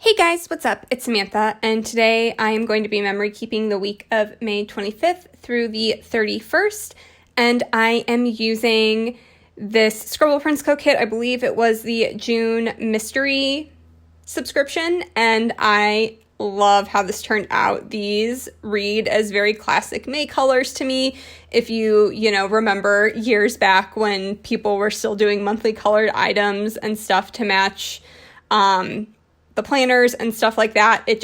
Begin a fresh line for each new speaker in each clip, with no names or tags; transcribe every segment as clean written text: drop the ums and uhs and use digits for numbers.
Hey guys, what's up? It's Samantha, and today I am going to be memory keeping the week of May 25th through the 31st, and I am using this Scribble Prinsco kit. I believe it was the June mystery subscription, and I love how this turned out. These read as very classic May colors to me. If you remember years back when people were still doing monthly colored items and stuff to match the planners and stuff like that, it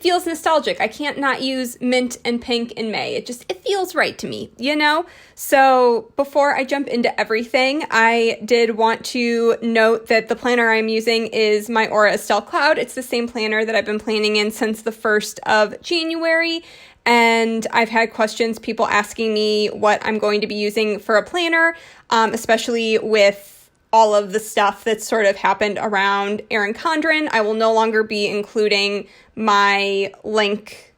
feels nostalgic. I can't not use mint and pink in May. It feels right to me, So before I jump into everything, I did want to note that the planner I'm using is my Aura Estelle Cloud. It's the same planner that I've been planning in since the 1st of January. And I've had questions, people asking me what I'm going to be using for a planner, especially with all of the stuff that's sort of happened around Erin Condren. I will no longer be including my link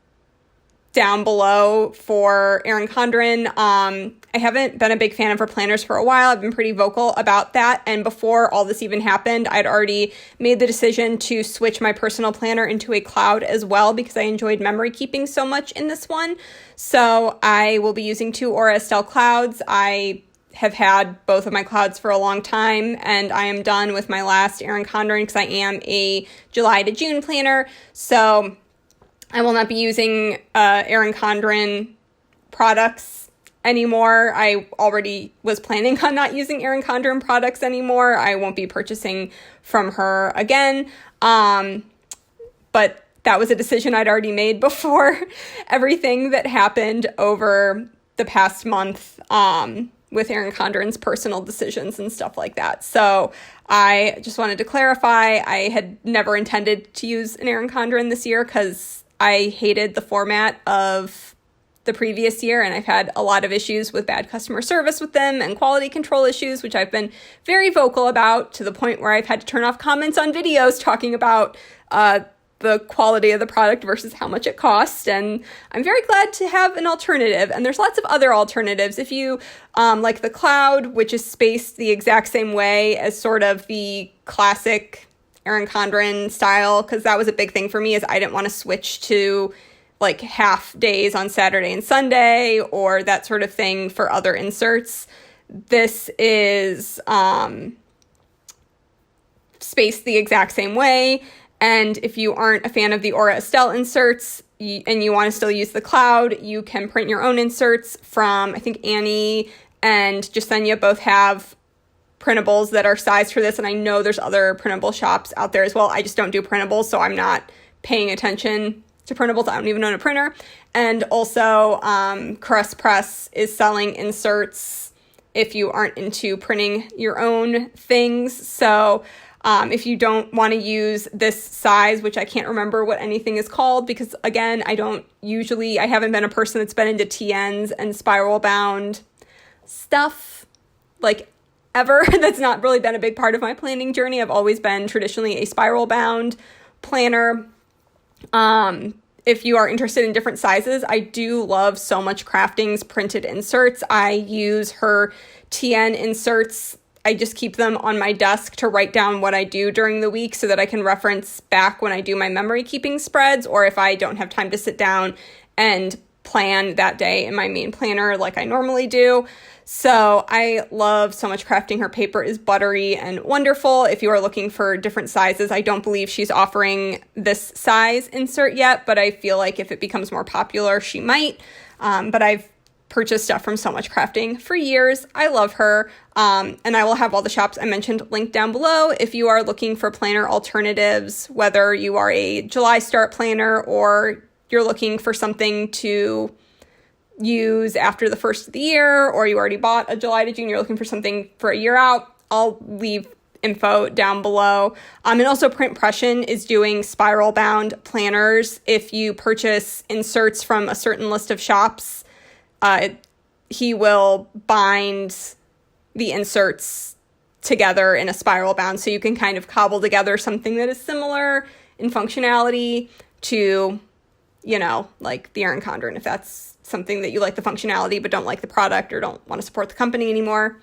down below for Erin Condren. I haven't been a big fan of her planners for a while. I've been pretty vocal about that. And before all this even happened, I'd already made the decision to switch my personal planner into a cloud as well because I enjoyed memory keeping so much in this one. So I will be using 2 Aura Estelle clouds. I have had both of my clouds for a long time, and I am done with my last Erin Condren because I am a July to June planner. So I will not be using Erin Condren products anymore. I already was planning on not using Erin Condren products anymore. I won't be purchasing from her again. But that was a decision I'd already made before everything that happened over the past month with Erin Condren's personal decisions and stuff like that. So I just wanted to clarify, I had never intended to use an Erin Condren this year because I hated the format of the previous year, and I've had a lot of issues with bad customer service with them and quality control issues, which I've been very vocal about to the point where I've had to turn off comments on videos talking about the quality of the product versus how much it costs. And I'm very glad to have an alternative. And there's lots of other alternatives. If you like the Cloud, which is spaced the exact same way as sort of the classic Erin Condren style, because that was a big thing for me, is I didn't want to switch to like half days on Saturday and Sunday or that sort of thing for other inserts. This is spaced the exact same way. And if you aren't a fan of the Aura Estelle inserts and you want to still use the Cloud, you can print your own inserts from, I think, Annie and Jasenia both have printables that are sized for this. And I know there's other printable shops out there as well. I just don't do printables, so I'm not paying attention to printables. I don't even own a printer. And also, Caress Press is selling inserts if you aren't into printing your own things. So if you don't want to use this size, which I can't remember what anything is called, because again, I haven't been a person that's been into TNs and spiral bound stuff like ever. That's not really been a big part of my planning journey. I've always been traditionally a spiral bound planner. If you are interested in different sizes, I do love So Much Crafting's printed inserts. I use her TN inserts. I just keep them on my desk to write down what I do during the week so that I can reference back when I do my memory keeping spreads, or if I don't have time to sit down and plan that day in my main planner like I normally do. So I love So Much Crafting. Her paper is buttery and wonderful. If you are looking for different sizes, I don't believe she's offering this size insert yet, but I feel like if it becomes more popular, she might. But I've purchased stuff from So Much Crafting for years. I love her. And I will have all the shops I mentioned linked down below if you are looking for planner alternatives, whether you are a July start planner or you're looking for something to use after the first of the year, or you already bought a July to June, you're looking for something for a year out. I'll leave info down below. And also Printpression is doing spiral bound planners. If you purchase inserts from a certain list of shops, he will bind the inserts together in a spiral bound, so you can kind of cobble together something that is similar in functionality to, like the Erin Condren, if that's something that you like the functionality but don't like the product or don't want to support the company anymore.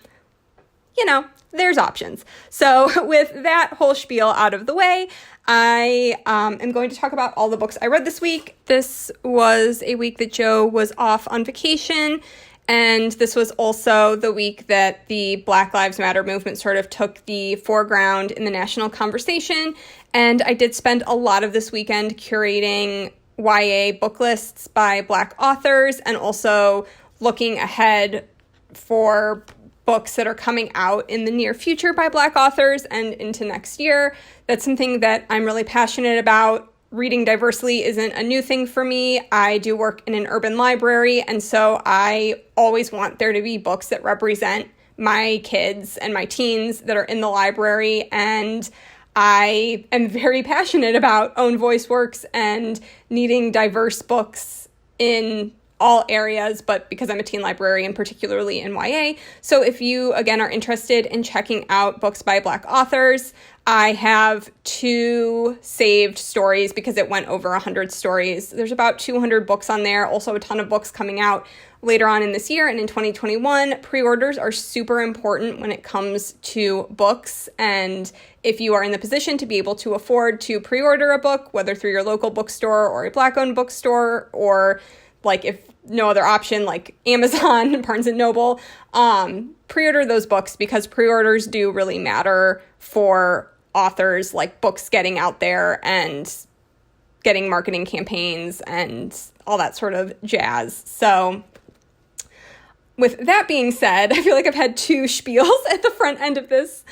There's options. So with that whole spiel out of the way, I am going to talk about all the books I read this week. This was a week that Joe was off on vacation, and this was also the week that the Black Lives Matter movement sort of took the foreground in the national conversation. And I did spend a lot of this weekend curating YA book lists by Black authors and also looking ahead for books that are coming out in the near future by Black authors and into next year. That's something that I'm really passionate about. Reading diversely isn't a new thing for me. I do work in an urban library, and so I always want there to be books that represent my kids and my teens that are in the library, and I am very passionate about own voice works and needing diverse books in all areas, but because I'm a teen librarian, particularly in YA. So if you, again, are interested in checking out books by Black authors, I have 2 saved stories because it went over 100 stories. There's about 200 books on there, also a ton of books coming out later on in this year and in 2021. Pre-orders are super important when it comes to books, and if you are in the position to be able to afford to pre-order a book, whether through your local bookstore or a Black-owned bookstore, or like if no other option, like Amazon, Barnes & Noble, pre-order those books because pre-orders do really matter for authors, like books getting out there and getting marketing campaigns and all that sort of jazz. So with that being said, I feel like I've had 2 spiels at the front end of this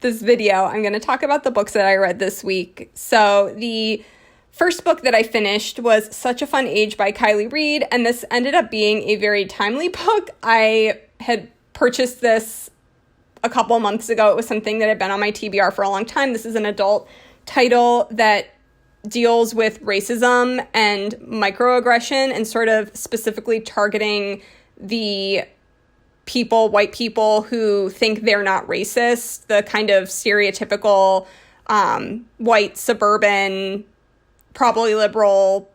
video. I'm going to talk about the books that I read this week. So the first book that I finished was Such a Fun Age by Kiley Reid, and this ended up being a very timely book. I had purchased this a couple months ago. It was something that had been on my TBR for a long time. This is an adult title that deals with racism and microaggression and sort of specifically targeting the white people who think they're not racist, the kind of stereotypical white suburban, probably liberal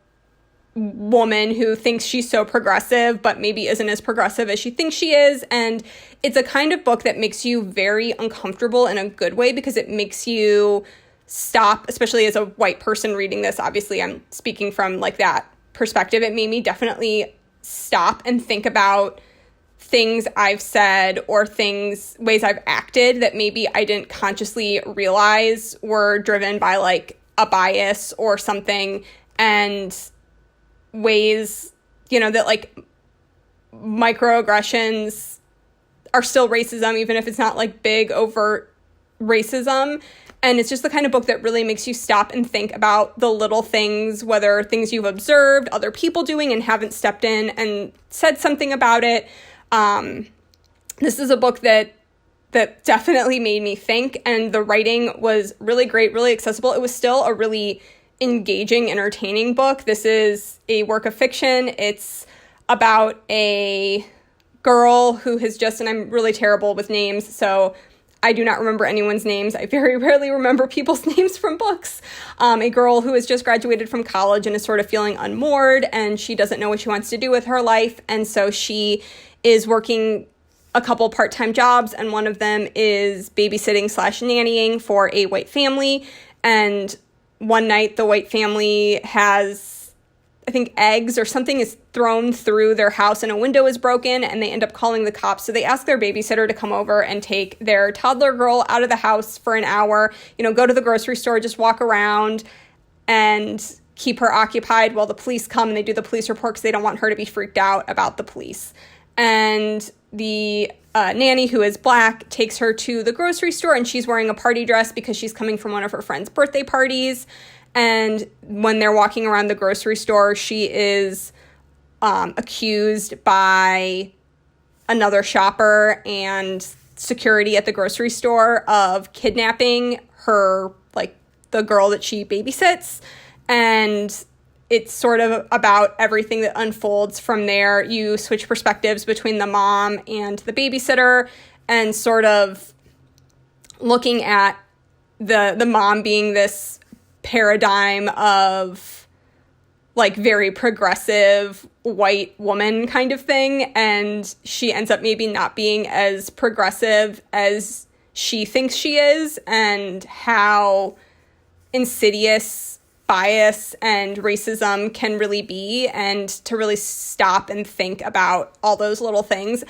woman who thinks she's so progressive, but maybe isn't as progressive as she thinks she is. And it's a kind of book that makes you very uncomfortable in a good way because it makes you stop, especially as a white person reading this. Obviously, I'm speaking from like that perspective. It made me definitely stop and think about things I've said or ways I've acted that maybe I didn't consciously realize were driven by like a bias or something, and ways, that like microaggressions are still racism, even if it's not like big overt racism. And it's just the kind of book that really makes you stop and think about the little things, whether things you've observed other people doing and haven't stepped in and said something about it. This is a book that definitely made me think, and the writing was really great, really accessible. It was still a really engaging, entertaining book. This is a work of fiction. It's about a girl who has just, and I'm really terrible with names, so I do not remember anyone's names. I very rarely remember people's names from books. A girl who has just graduated from college and is sort of feeling unmoored, and she doesn't know what she wants to do with her life, and so she is working a couple part-time jobs, and one of them is babysitting/nannying for a white family. And one night the white family has, I think, eggs or something is thrown through their house and a window is broken, and they end up calling the cops. So they ask their babysitter to come over and take their toddler girl out of the house for an hour, go to the grocery store, just walk around and keep her occupied while the police come, and they do the police report because they don't want her to be freaked out about the police. And the nanny, who is Black, takes her to the grocery store, and she's wearing a party dress because she's coming from one of her friend's birthday parties. And when they're walking around the grocery store, she is accused by another shopper and security at the grocery store of kidnapping her, like the girl that she babysits. And it's sort of about everything that unfolds from there. You switch perspectives between the mom and the babysitter, and sort of looking at the mom being this paradigm of like very progressive white woman kind of thing, and she ends up maybe not being as progressive as she thinks she is, and how insidious bias and racism can really be, and to really stop and think about all those little things.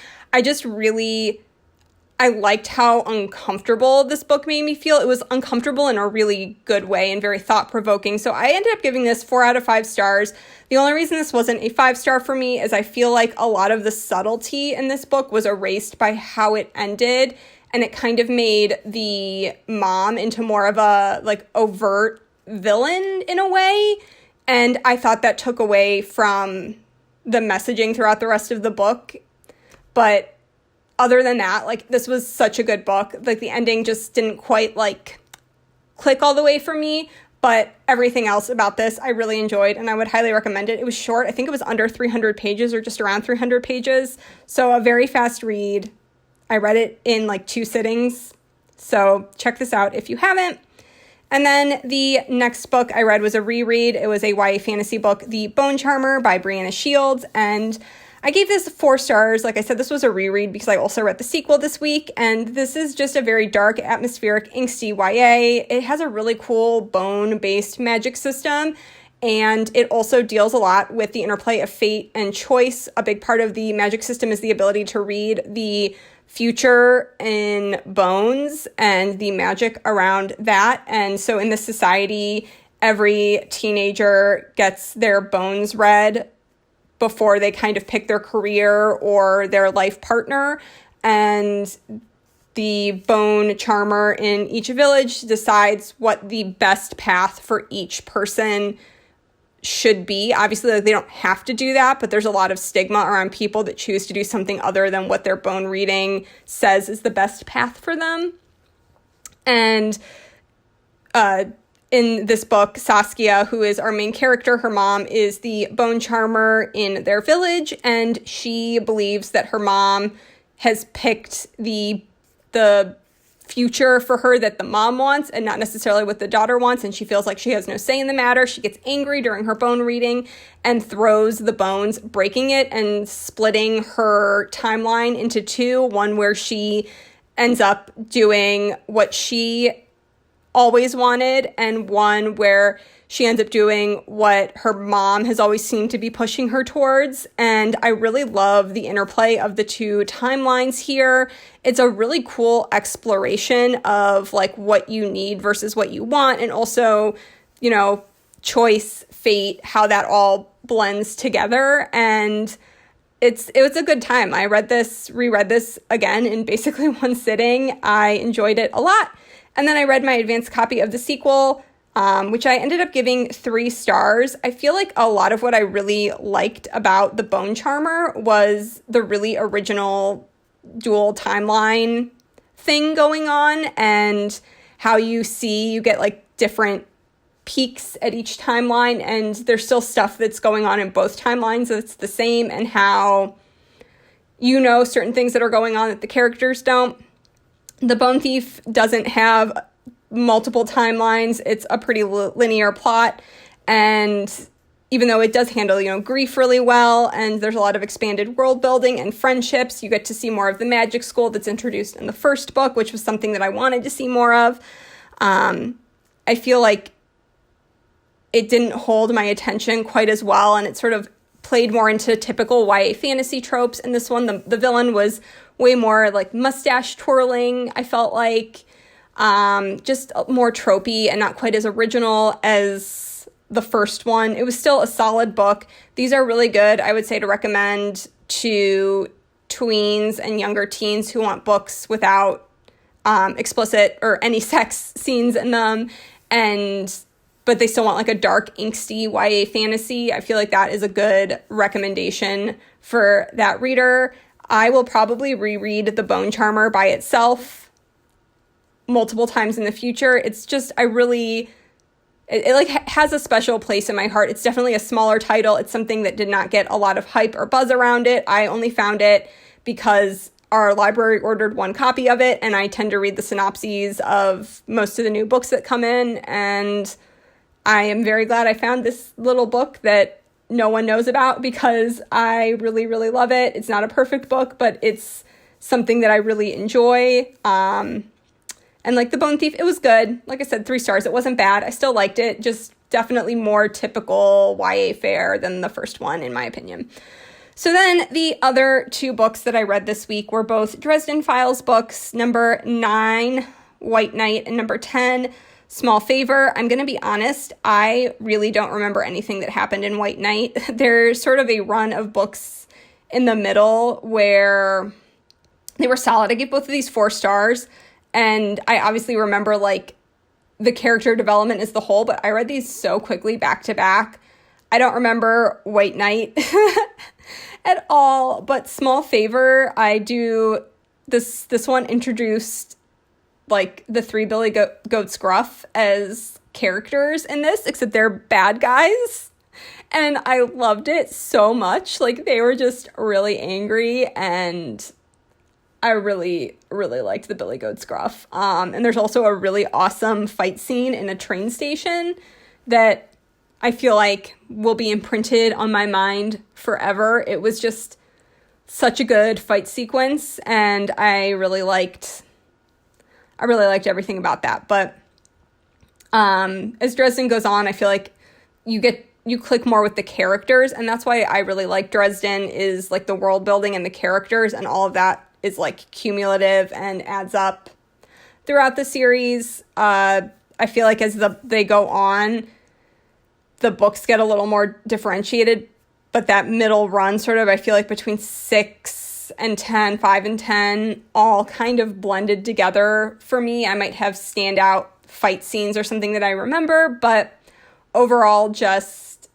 I liked how uncomfortable this book made me feel. It was uncomfortable in a really good way and very thought-provoking. So I ended up giving this 4 out of 5 stars. The only reason this wasn't a 5-star for me is I feel like a lot of the subtlety in this book was erased by how it ended, and it kind of made the mom into more of a like overt villain in a way. And I thought that took away from the messaging throughout the rest of the book. But other than that, like, this was such a good book. Like, the ending just didn't quite, like, click all the way for me. But everything else about this I really enjoyed, and I would highly recommend it. It was short. I think it was under 300 pages or just around 300 pages. So a very fast read. I read it in, like, 2 sittings. So check this out if you haven't. And then the next book I read was a reread. It was a YA fantasy book, The Bone Charmer by Breana Shields, and I gave this 4 stars. Like I said, this was a reread because I also read the sequel this week, and this is just a very dark, atmospheric, angsty YA. It has a really cool bone-based magic system, and it also deals a lot with the interplay of fate and choice. A big part of the magic system is the ability to read the future in bones and the magic around that. And so in this society, every teenager gets their bones read before they kind of pick their career or their life partner. And the bone charmer in each village decides what the best path for each person should be. Obviously, like, they don't have to do that, but there's a lot of stigma around people that choose to do something other than what their bone reading says is the best path for them. And in this book, Saskia, who is our main character, her mom is the bone charmer in their village, and she believes that her mom has picked the future for her that the mom wants and not necessarily what the daughter wants, and she feels like she has no say in the matter. She gets angry during her bone reading and throws the bones, breaking it and splitting her timeline into 2, one where she ends up doing what she always wanted, and one where she ends up doing what her mom has always seemed to be pushing her towards. And I really love the interplay of the 2 timelines here. It's a really cool exploration of like what you need versus what you want, and also, you know, choice, fate, how that all blends together. And it was a good time. I reread this again in basically 1 sitting. I enjoyed it a lot. And then I read my advanced copy of the sequel, which I ended up giving 3 stars. I feel like a lot of what I really liked about The Bone Charmer was the really original dual timeline thing going on, and how you get like different peaks at each timeline, and there's still stuff that's going on in both timelines that's the same, and how you know certain things that are going on that the characters don't. The Bone Thief doesn't have multiple timelines. It's a pretty linear plot, and even though it does handle, grief really well, and there's a lot of expanded world building and friendships, you get to see more of the magic school that's introduced in the first book, which was something that I wanted to see more of. I feel like it didn't hold my attention quite as well, and it sort of played more into typical YA fantasy tropes. In this one, the villain was way more like mustache twirling, I felt like, just more tropey and not quite as original as the first one. It was still a solid book. These are really good, I would say, to recommend to tweens and younger teens who want books without explicit or any sex scenes in them, but they still want like a dark, angsty YA fantasy. I feel like that is a good recommendation for that reader. I will probably reread The Bone Charmer by itself multiple times in the future. It's just, it has a special place in my heart. It's definitely a smaller title. It's something that did not get a lot of hype or buzz around it. I only found it because our library ordered 1 copy of it, and I tend to read the synopses of most of the new books that come in, and I am very glad I found this little book that no one knows about, because I really, really love it. It's not a perfect book, but it's something that I really enjoy. And And like The Bone Thief, it was good. Like I said, 3 stars. It wasn't bad. I still liked it. Just definitely more typical YA fare than the first one, in my opinion. So then the other 2 books that I read this week were both Dresden Files books, number 9, White Knight, and number 10, Small Favor. I'm going to be honest, I really don't remember anything that happened in White Knight. There's sort of a run of books in the middle where they were solid. I gave both of these 4 stars. And I obviously remember, like, the character development as the whole, but I read these so quickly back to back. I don't remember White Knight at all, but Small Favor, I do. This one introduced, like, the 3 Billy Goats Gruff as characters in this, except they're bad guys. And I loved it so much. Like, they were just really angry, and I really, really liked the Billy Goats Gruff. And there's also a really awesome fight scene in a train station that I feel like will be imprinted on my mind forever. It was just such a good fight sequence, and I really liked everything about that. But as Dresden goes on, I feel like you click more with the characters, and that's why I really like Dresden, is like the world building and the characters, and all of that is like cumulative and adds up throughout the series. I feel like as they go on, the books get a little more differentiated, but that middle run sort of, I feel like between 6 and 10, 5 and 10, all kind of blended together for me. I might have standout fight scenes or something that I remember, but overall just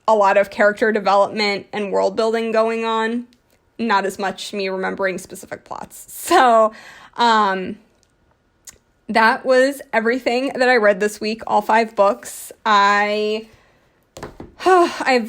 a lot of character development and world building going on. Not as much me remembering specific plots. So that was everything that I read this week, all 5 books. I've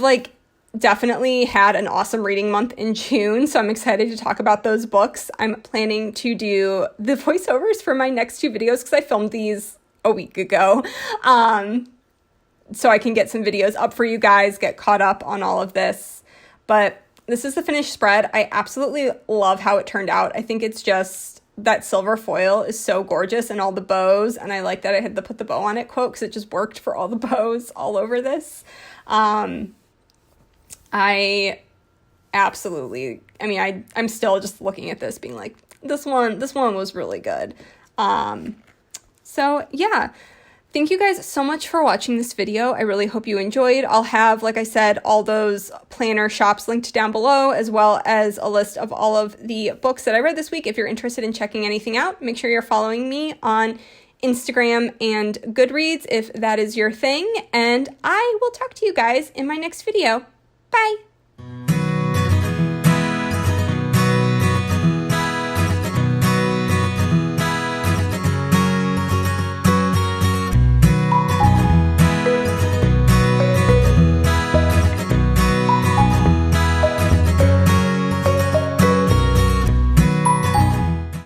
like definitely had an awesome reading month in June, so I'm excited to talk about those books. I'm planning to do the voiceovers for my next 2 videos because I filmed these a week ago. So I can get some videos up for you guys, get caught up on all of this. But this is the finished spread. I absolutely love how it turned out. I think it's just that silver foil is so gorgeous, and all the bows, and I like that I had to put the bow on it quote because it just worked for all the bows all over this. I absolutely, I mean, I'm still just looking at this being like, this one was really good. So yeah. Thank you guys so much for watching this video. I really hope you enjoyed. I'll have, like I said, all those planner shops linked down below, as well as a list of all of the books that I read this week. If you're interested in checking anything out, make sure you're following me on Instagram and Goodreads if that is your thing. And I will talk to you guys in my next video. Bye!